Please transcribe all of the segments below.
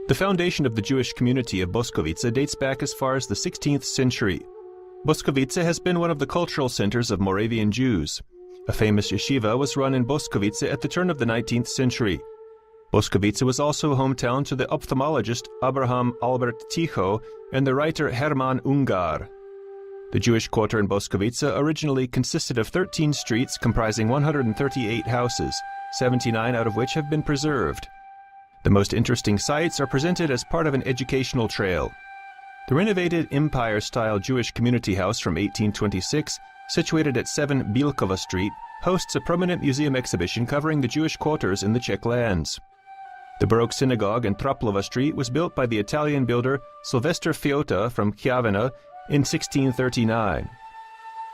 The foundation of the Jewish community of Boskovice dates back as far as the 16th century. Boskovice has been one of the cultural centers of Moravian Jews. A famous yeshiva was run in Boskovice at the turn of the 19th century. Boskovice was also hometown to the ophthalmologist Abraham Albert Tycho and the writer Hermann Ungar. The Jewish quarter in Boskovice originally consisted of 13 streets comprising 138 houses, 79 out of which have been preserved. The most interesting sites are presented as part of an educational trail. The renovated Empire-style Jewish community house from 1826, situated at 7 Bilkova Street, hosts a permanent museum exhibition covering the Jewish quarters in the Czech lands. The Baroque synagogue in Traplova Street was built by the Italian builder Sylvester Fiota from Chiavenna in 1639.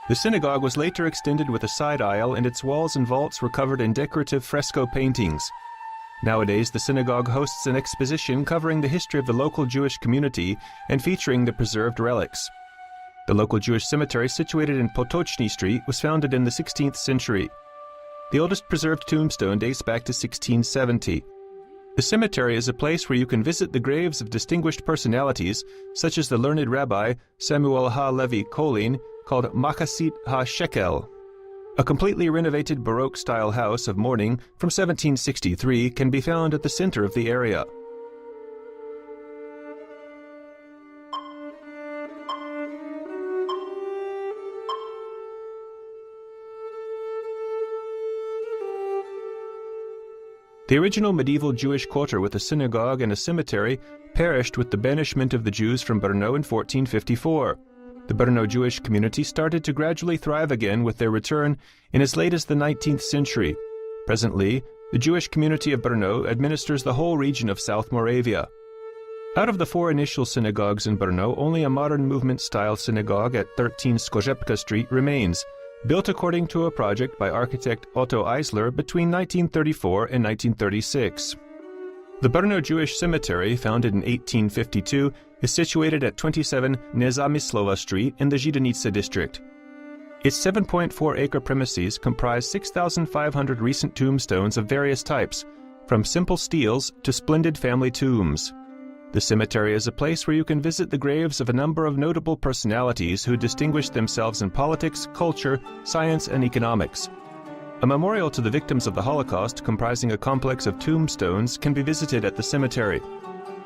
The synagogue was later extended with a side aisle, and its walls and vaults were covered in decorative fresco paintings. Nowadays, the synagogue hosts an exposition covering the history of the local Jewish community and featuring the preserved relics. The local Jewish cemetery, situated in Potoczny Street, was founded in the 16th century. The oldest preserved tombstone dates back to 1670. The cemetery is a place where you can visit the graves of distinguished personalities, such as the learned rabbi Samuel Ha-Levi Kolin, called Machasit Ha-Shekel. A completely renovated Baroque-style house of mourning from 1763 can be found at the center of the area. The original medieval Jewish quarter with a synagogue and a cemetery perished with the banishment of the Jews from Brno in 1454. The Brno Jewish community started to gradually thrive again with their return in as late as the 19th century. Presently, the Jewish community of Brno administers the whole region of South Moravia. Out of the 4 initial synagogues in Brno, only a modern movement-style synagogue at 13 Skorzepka Street remains, built according to a project by architect Otto Eisler between 1934 and 1936. The Brno Jewish Cemetery, founded in 1852, is situated at 27 Nezamislova Street in the Židanica district. Its 7.4-acre premises comprise 6,500 recent tombstones of various types, from simple steels to splendid family tombs. The cemetery is a place where you can visit the graves of a number of notable personalities who distinguished themselves in politics, culture, science, and economics. A memorial to the victims of the Holocaust, comprising a complex of tombstones, can be visited at the cemetery.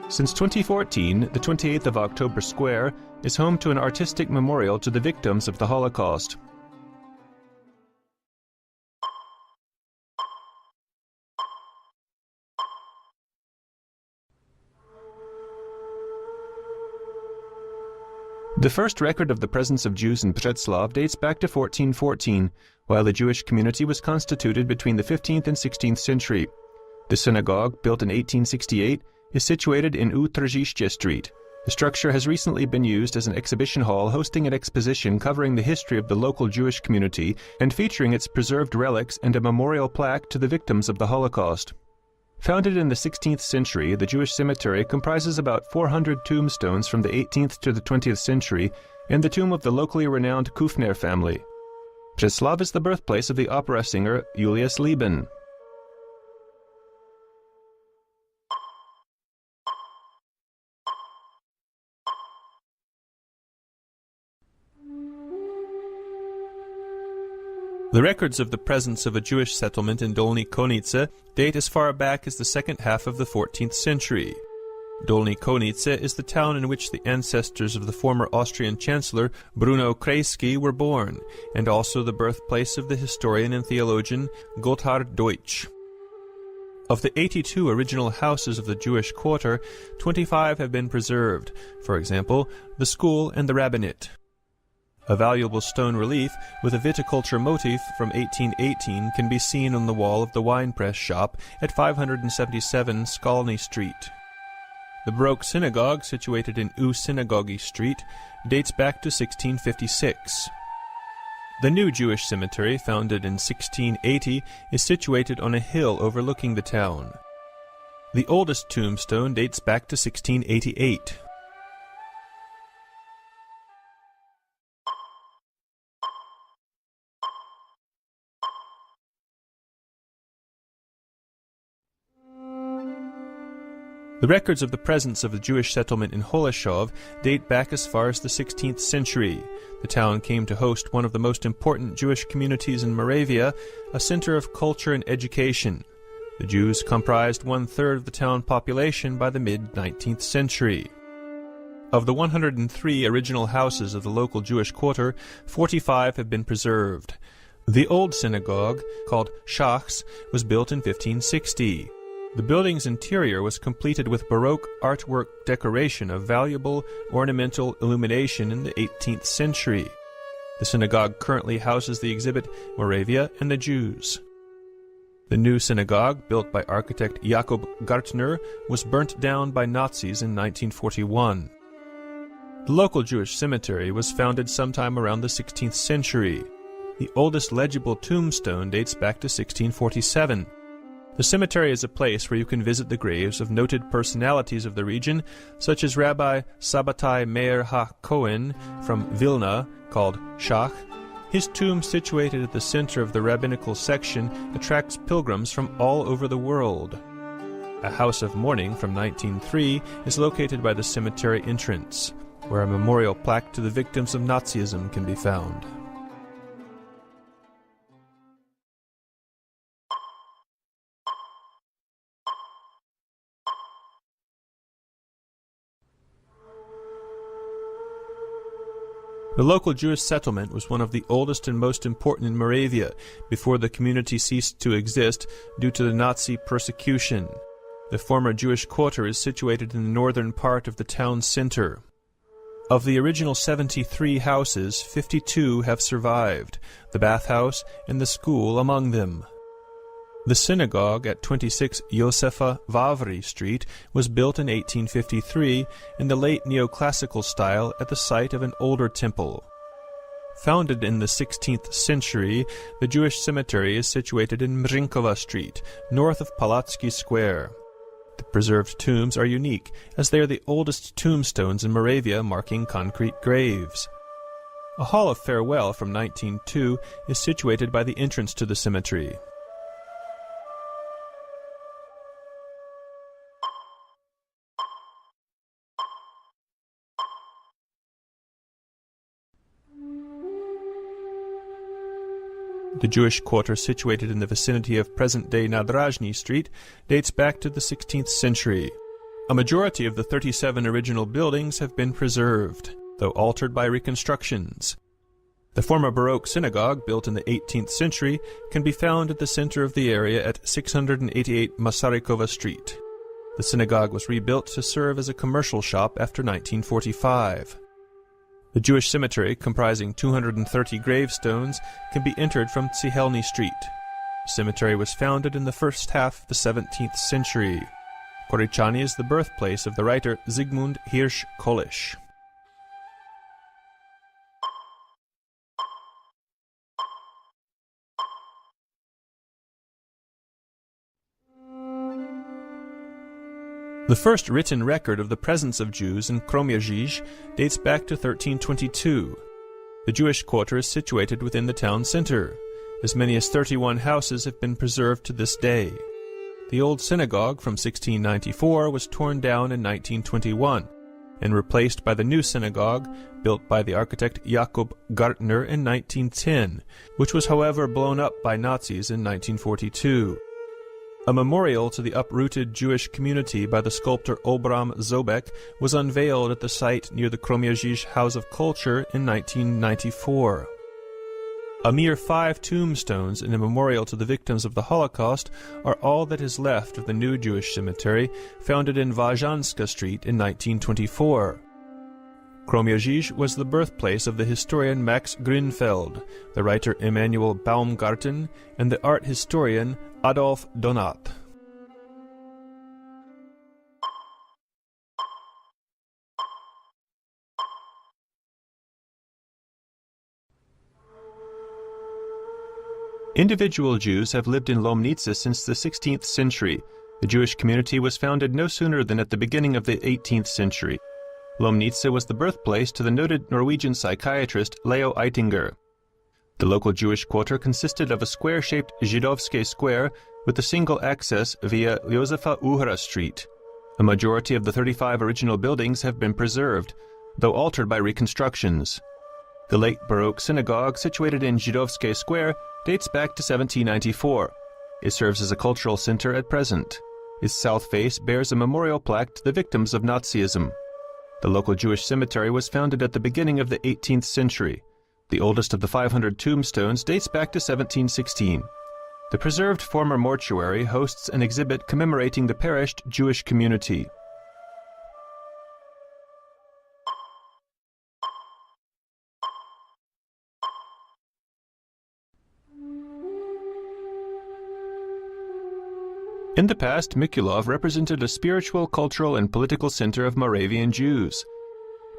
Since 2014, the 28th of October Square is home to an artistic memorial to the victims of the Holocaust. The first record of the presence of Jews in Břeclav dates back to 1414, while the Jewish community was constituted between the 15th and 16th century. The synagogue, built in 1868, is situated in Utržiště Street. The structure has recently been used as an exhibition hall, hosting an exposition covering the history of the local Jewish community and featuring its preserved relics and a memorial plaque to the victims of the Holocaust. Founded in the 16th century, the Jewish cemetery comprises about 400 tombstones from the 18th to the 20th century and the tomb of the locally renowned Kufner family. Břeclav is the birthplace of the opera singer Julius Lieben. The records of the presence of a Jewish settlement in Dolní Konice date as far back as the second half of the 14th century. Dolní Konice is the town in which the ancestors of the former Austrian Chancellor Bruno Kreisky were born, and also the birthplace of the historian and theologian Gotthard Deutsch. Of the 82 original houses of the Jewish quarter, 25 have been preserved, for example, the school and the rabbinate. A valuable stone relief with a viticulture motif from 1818 can be seen on the wall of the wine press shop at 577 Skalny Street. The Baroque synagogue, situated in U Synagogy Street, dates back to 1656. The new Jewish cemetery, founded in 1680, is situated on a hill overlooking the town. The oldest tombstone dates back to 1688. The records of the presence of the Jewish settlement in Holešov date back as far as the 16th century. The town came to host one of the most important Jewish communities in Moravia, a center of culture and education. The Jews comprised 1/3 of the town population by the mid-19th century. Of the 103 original houses of the local Jewish quarter, 45 have been preserved. The old synagogue, called Shachs, was built in 1560. The building's interior was completed with Baroque artwork decoration of valuable ornamental illumination in the 18th century. The synagogue currently houses the exhibit Moravia and the Jews. The new synagogue, built by architect Jakob Gartner, was burnt down by Nazis in 1941. The local Jewish cemetery was founded sometime around the 16th century. The oldest legible tombstone dates back to 1647. The cemetery is a place where you can visit the graves of noted personalities of the region, such as Rabbi Sabbatai Meir HaKohen from Vilna, called Shach. His tomb, situated at the center of the rabbinical section, attracts pilgrims from all over the world. A house of mourning from 1903 is located by the cemetery entrance, where a memorial plaque to the victims of Nazism can be found. The local Jewish settlement was one of the oldest and most important in Moravia before the community ceased to exist due to the Nazi persecution. The former Jewish quarter is situated in the northern part of the town center. Of the original 73 houses, 52 have survived, the bathhouse and the school among them. The synagogue at 26 Josefa Vavri Street was built in 1853 in the late neoclassical style at the site of an older temple. Founded in the 16th century, the Jewish cemetery is situated in Mrinkova Street, north of Palatsky Square. The preserved tombs are unique, as they are the oldest tombstones in Moravia marking concrete graves. A hall of farewell from 1902 is situated by the entrance to the cemetery. The Jewish quarter, situated in the vicinity of present-day Nadražni Street, dates back to the 16th century. A majority of the 37 original buildings have been preserved, though altered by reconstructions. The former Baroque synagogue, built in the 18th century, can be found at the center of the area at 688 Masarykova Street. The synagogue was rebuilt to serve as a commercial shop after 1945. The Jewish cemetery, comprising 230 gravestones, can be entered from Tsihelny Street. The cemetery was founded in the first half of the 17th century. Korichani is the birthplace of the writer Zygmunt Hirsch Kolisch. The first written record of the presence of Jews in Kroměříž dates back to 1322. The Jewish quarter is situated within the town center. As many as 31 houses have been preserved to this day. The old synagogue from 1694 was torn down in 1921 and replaced by the new synagogue built by the architect Jakob Gartner in 1910, which was however blown up by Nazis in 1942. A memorial to the uprooted Jewish community by the sculptor Obram Zobek was unveiled at the site near the Kroměříž House of Culture in 1994. A mere 5 tombstones and a memorial to the victims of the Holocaust are all that is left of the new Jewish cemetery founded in Vážanska Street in 1924. Kroměříž was the birthplace of the historian Max Grünfeld, the writer Emanuel Baumgarten, and the art historian Adolf Donat. Individual Jews have lived in Lomnice since the 16th century. The Jewish community was founded no sooner than at the beginning of the 18th century. Lomnice was the birthplace to the noted Norwegian psychiatrist Leo Eitinger. The local Jewish quarter consisted of a square-shaped Židovské square with a single access via Josefa Uhra Street. A majority of the 35 original buildings have been preserved, though altered by reconstructions. The late Baroque synagogue, situated in Żydowskie Square, dates back to 1794. It serves as a cultural center at present. Its south face bears a memorial plaque to the victims of Nazism. The local Jewish cemetery was founded at the beginning of the 18th century. The oldest of the 500 tombstones dates back to 1716. The preserved former mortuary hosts an exhibit commemorating the perished Jewish community. In the past, Mikulov represented a spiritual, cultural, and political center of Moravian Jews.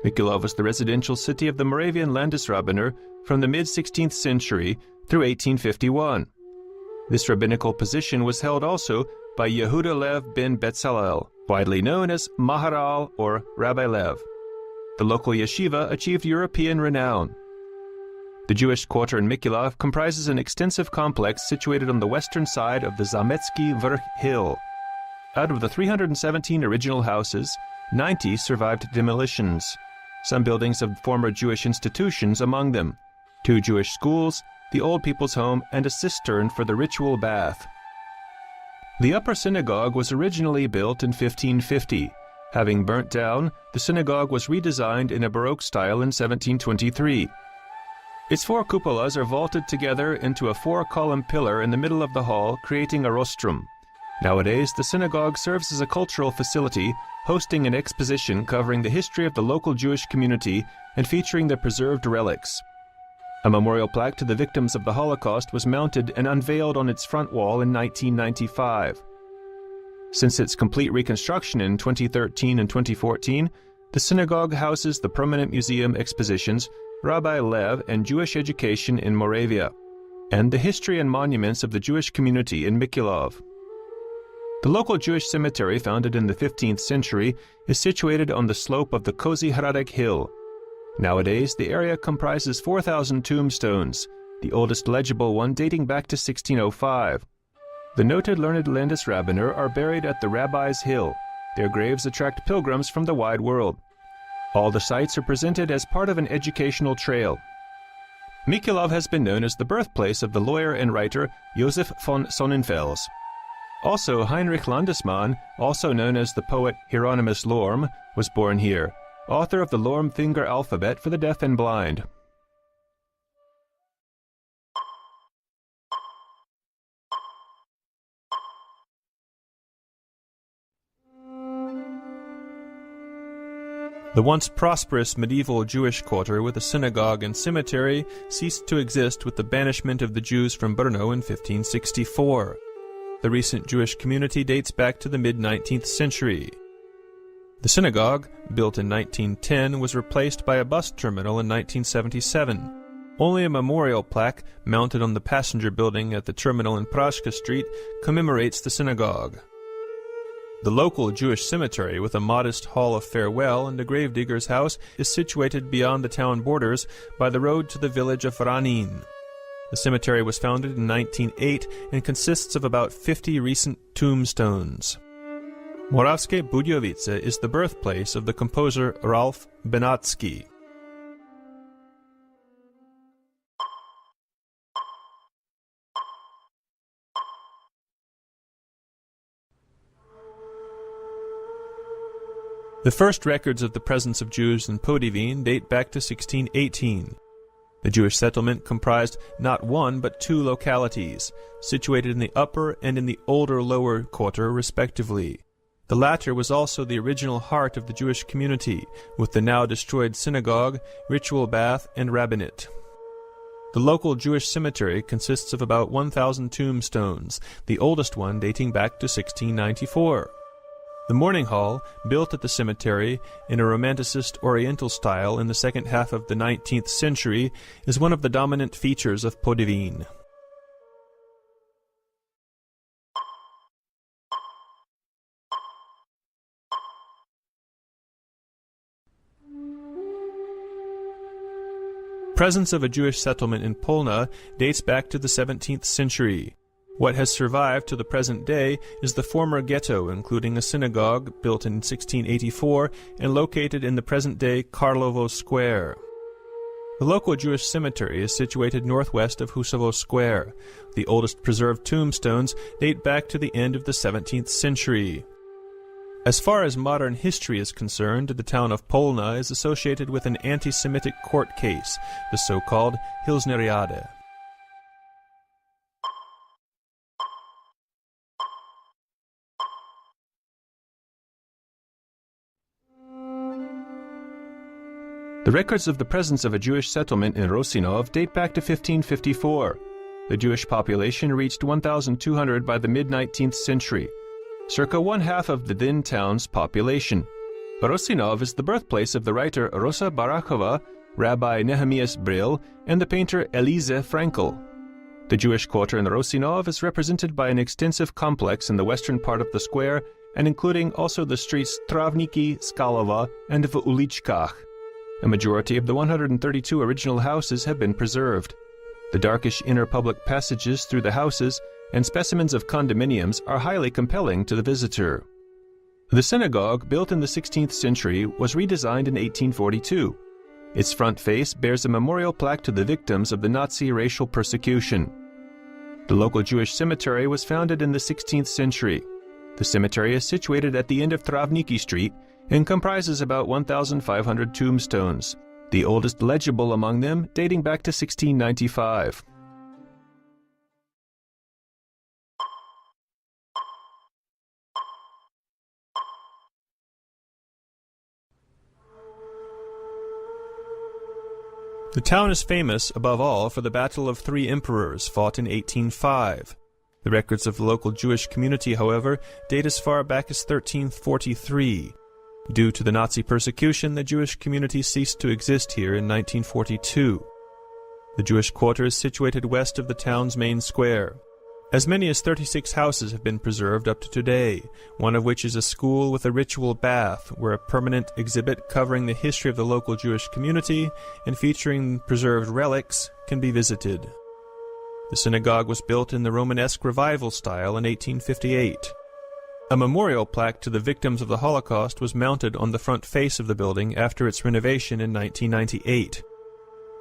Mikulov was the residential city of the Moravian Landesrabbiner from the mid-16th century through 1851. This rabbinical position was held also by Yehuda Lev ben Betzalel, widely known as Maharal or Rabbi Lev. The local yeshiva achieved European renown. The Jewish quarter in Mikulov comprises an extensive complex situated on the western side of the Zametsky Vrch hill. Out of the 317 original houses, 90 survived demolitions. Some buildings of former Jewish institutions among them: 2 Jewish schools, the Old People's Home, and a cistern for the ritual bath. The upper synagogue was originally built in 1550. Having burnt down, the synagogue was redesigned in a Baroque style in 1723. Its 4 cupolas are vaulted together into a 4-column pillar in the middle of the hall, creating a rostrum. Nowadays, the synagogue serves as a cultural facility, hosting an exposition covering the history of the local Jewish community and featuring the preserved relics. A memorial plaque to the victims of the Holocaust was mounted and unveiled on its front wall in 1995. Since its complete reconstruction in 2013 and 2014, the synagogue houses the permanent museum expositions Rabbi Lev and Jewish Education in Moravia, and the history and monuments of the Jewish community in Mikulov. The local Jewish cemetery, founded in the 15th century, is situated on the slope of the Kozy Hradek hill. Nowadays, the area comprises 4,000 tombstones, the oldest legible one dating back to 1605. The noted learned Landesrabbiner are buried at the Rabbi's Hill. Their graves attract pilgrims from the wide world. All the sites are presented as part of an educational trail. Mikulov has been known as the birthplace of the lawyer and writer Josef von Sonnenfels. Also, Heinrich Landesmann, also known as the poet Hieronymus Lorm, was born here, author of the Lorm finger alphabet for the deaf and blind. The once prosperous medieval Jewish quarter with a synagogue and cemetery ceased to exist with the banishment of the Jews from Brno in 1564. The recent Jewish community dates back to the mid-19th century. The synagogue, built in 1910, was replaced by a bus terminal in 1977. Only a memorial plaque mounted on the passenger building at the terminal in Prashka Street commemorates the synagogue. The local Jewish cemetery, with a modest hall of farewell and a gravedigger's house, is situated beyond the town borders by the road to the village of Ranin. The cemetery was founded in 1908 and consists of about 50 recent tombstones. Moravskie Budějovice is the birthplace of the composer Ralph Benatsky. The first records of the presence of Jews in Podivin date back to 1618. The Jewish settlement comprised not one but 2 localities, situated in the upper and in the older lower quarter respectively. The latter was also the original heart of the Jewish community, with the now destroyed synagogue, ritual bath, and rabbinate. The local Jewish cemetery consists of about 1,000 tombstones, the oldest one dating back to 1694. The mourning hall, built at the cemetery in a Romanticist Oriental style in the second half of the 19th century, is one of the dominant features of Podivin. Presence of a Jewish settlement in Polna dates back to the 17th century. What has survived to the present day is the former ghetto, including a synagogue built in 1684 and located in the present-day Karlovo Square. The local Jewish cemetery is situated northwest of Husovo Square. The oldest preserved tombstones date back to the end of the 17th century. As far as modern history is concerned, the town of Polna is associated with an anti-Semitic court case, the so-called Hilsneriade. The records of the presence of a Jewish settlement in Rosinov date back to 1554. The Jewish population reached 1,200 by the mid-19th century, circa one-half of the then town's population. Rosinov is the birthplace of the writer Rosa Barachova, Rabbi Nehemias Brill, and the painter Elise Frankel. The Jewish quarter in Rosinov is represented by an extensive complex in the western part of the square, and including also the streets Travniki, Skalova, and v Ulichkach. A majority of the 132 original houses have been preserved. The darkish inner public passages through the houses and specimens of condominiums are highly compelling to the visitor. The synagogue, built in the 16th century, was redesigned in 1842. Its front face bears a memorial plaque to the victims of the Nazi racial persecution. The local Jewish cemetery was founded in the 16th century. The cemetery is situated at the end of Travniki Street and comprises about 1,500 tombstones, the oldest legible among them dating back to 1695. The town is famous, above all, for the Battle of Three Emperors fought in 1805. The records of the local Jewish community, however, date as far back as 1343. Due to the Nazi persecution, the Jewish community ceased to exist here in 1942. The Jewish quarter is situated west of the town's main square. As many as 36 houses have been preserved up to today, one of which is a school with a ritual bath, where a permanent exhibit covering the history of the local Jewish community and featuring preserved relics can be visited. The synagogue was built in the Romanesque Revival style in 1858. A memorial plaque to the victims of the Holocaust was mounted on the front face of the building after its renovation in 1998.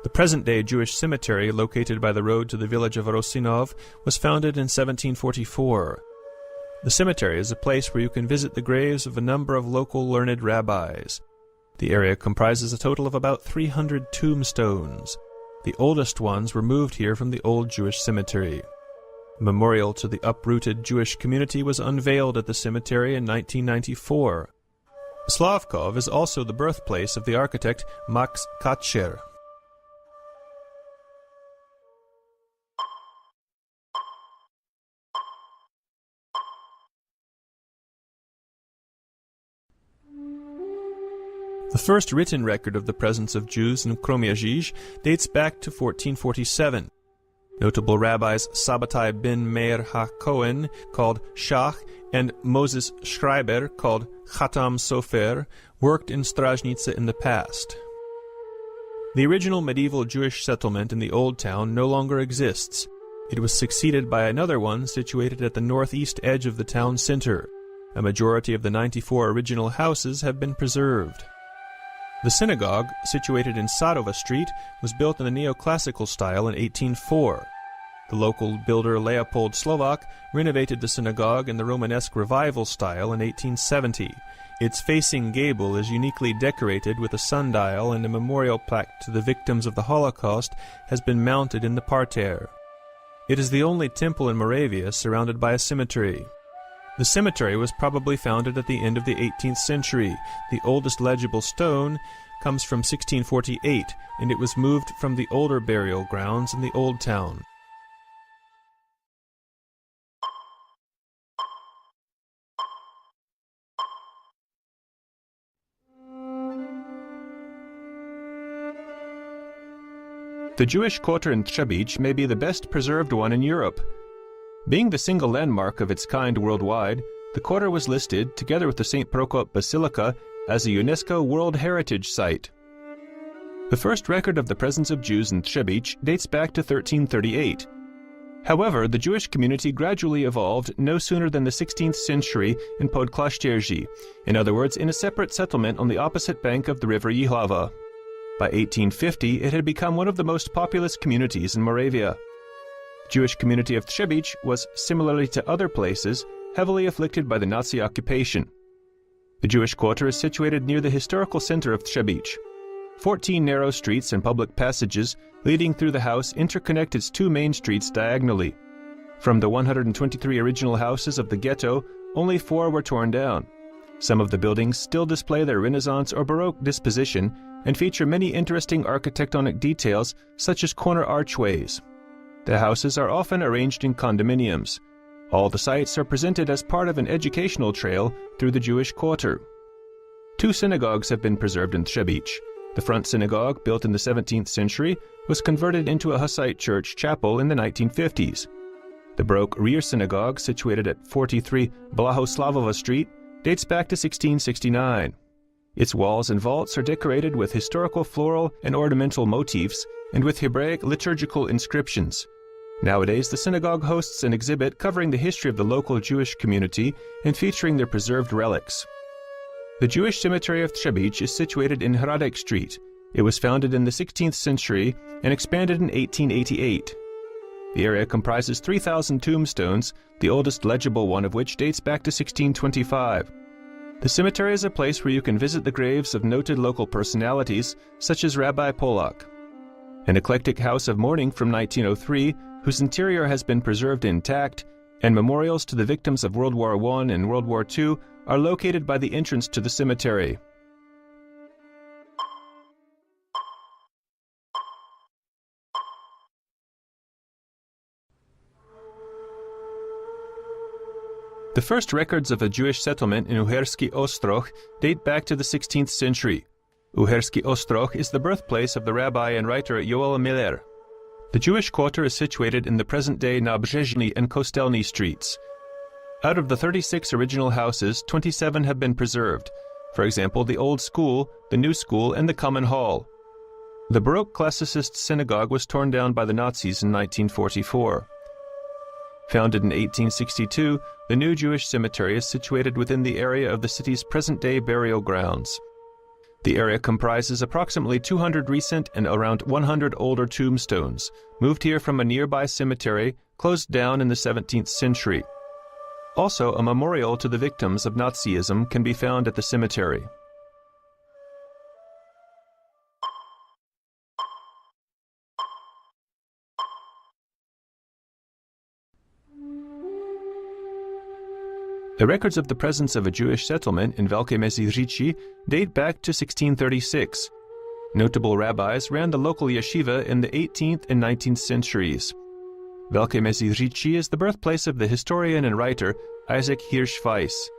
The present-day Jewish cemetery, located by the road to the village of Rosinov, was founded in 1744. The cemetery is a place where you can visit the graves of a number of local learned rabbis. The area comprises a total of about 300 tombstones. The oldest ones were moved here from the old Jewish cemetery. A memorial to the uprooted Jewish community was unveiled at the cemetery in 1994. Slavkov is also the birthplace of the architect Max Katscher. The first written record of the presence of Jews in Kromiazhizh dates back to 1447. Notable rabbis Sabbatai ben Meir HaKohen, called Shach, and Moses Schreiber, called Chatam Sofer, worked in Strajnice in the past. The original medieval Jewish settlement in the Old Town no longer exists. It was succeeded by another one situated at the northeast edge of the town center. A majority of the 94 original houses have been preserved. The synagogue, situated in Sadova Street, was built in the neoclassical style in 1804. The local builder Leopold Slovak renovated the synagogue in the Romanesque Revival style in 1870. Its facing gable is uniquely decorated with a sundial, and a memorial plaque to the victims of the Holocaust has been mounted in the parterre. It is the only temple in Moravia surrounded by a cemetery. The cemetery was probably founded at the end of the 18th century. The oldest legible stone comes from 1648, and it was moved from the older burial grounds in the Old Town. The Jewish quarter in Trzebich may be the best preserved one in Europe. Being the single landmark of its kind worldwide, the quarter was listed, together with the St. Prokop Basilica, as a UNESCO World Heritage Site. The first record of the presence of Jews in Trzebich dates back to 1338. However, the Jewish community gradually evolved no sooner than the 16th century in Podklaszczerzi, in other words, in a separate settlement on the opposite bank of the river Jihlava. By 1850, it had become one of the most populous communities in Moravia. The Jewish community of Třebíč was, similarly to other places, heavily afflicted by the Nazi occupation. The Jewish quarter is situated near the historical center of Třebíč. 14 narrow streets and public passages leading through the house interconnect its two main streets diagonally. From the 123 original houses of the ghetto, only 4 were torn down. Some of the buildings still display their Renaissance or Baroque disposition and feature many interesting architectonic details such as corner archways. The houses are often arranged in condominiums. All the sites are presented as part of an educational trail through the Jewish quarter. 2 synagogues have been preserved in Třebíč. The front synagogue, built in the 17th century, was converted into a Hussite church chapel in the 1950s. The Baroque rear synagogue, situated at 43 Blahoslavova Street, dates back to 1669. Its walls and vaults are decorated with historical floral and ornamental motifs and with Hebraic liturgical inscriptions. Nowadays, the synagogue hosts an exhibit covering the history of the local Jewish community and featuring their preserved relics. The Jewish cemetery of Třebíč is situated in Hradec Street. It was founded in the 16th century and expanded in 1888. The area comprises 3,000 tombstones, the oldest legible one of which dates back to 1625. The cemetery is a place where you can visit the graves of noted local personalities, such as Rabbi Polak. An eclectic house of mourning from 1903, whose interior has been preserved intact, and memorials to the victims of World War I and World War II are located by the entrance to the cemetery. The first records of a Jewish settlement in Uherský Ostroh date back to the 16th century. Uherský Ostroh is the birthplace of the rabbi and writer Joel Miller. The Jewish quarter is situated in the present-day Nabřežny and Kostelny streets. Out of the 36 original houses, 27 have been preserved. For example, the Old School, the New School, and the Common Hall. The Baroque Classicist synagogue was torn down by the Nazis in 1944. Founded in 1862, the new Jewish cemetery is situated within the area of the city's present-day burial grounds. The area comprises approximately 200 recent and around 100 older tombstones, moved here from a nearby cemetery closed down in the 17th century. Also, a memorial to the victims of Nazism can be found at the cemetery. The records of the presence of a Jewish settlement in Velké Meziříčí date back to 1636. Notable rabbis ran the local yeshiva in the 18th and 19th centuries. Velké Meziříčí is the birthplace of the historian and writer Isaac Hirsch Weiss.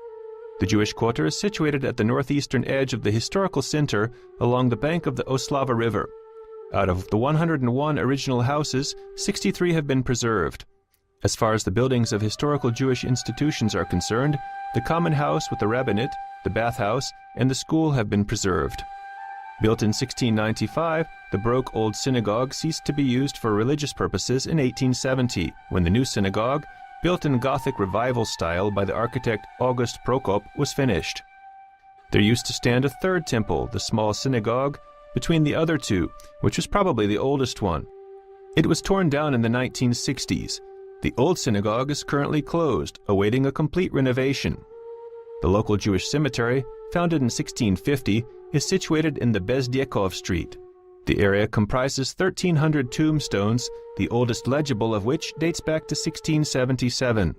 The Jewish quarter is situated at the northeastern edge of the historical center along the bank of the Oslava River. Out of the 101 original houses, 63 have been preserved. As far as the buildings of historical Jewish institutions are concerned, the common house with the rabbinate, the bathhouse, and the school have been preserved. Built in 1695, the Baroque Old Synagogue ceased to be used for religious purposes in 1870, when the new synagogue, built in Gothic Revival style by the architect August Prokop, was finished. There used to stand a third temple, the small synagogue, between the other two, which was probably the oldest one. It was torn down in the 1960s. The old synagogue is currently closed, awaiting a complete renovation. The local Jewish cemetery, founded in 1650, is situated in the Bezdiekov Street. The area comprises 1,300 tombstones, the oldest legible of which dates back to 1677.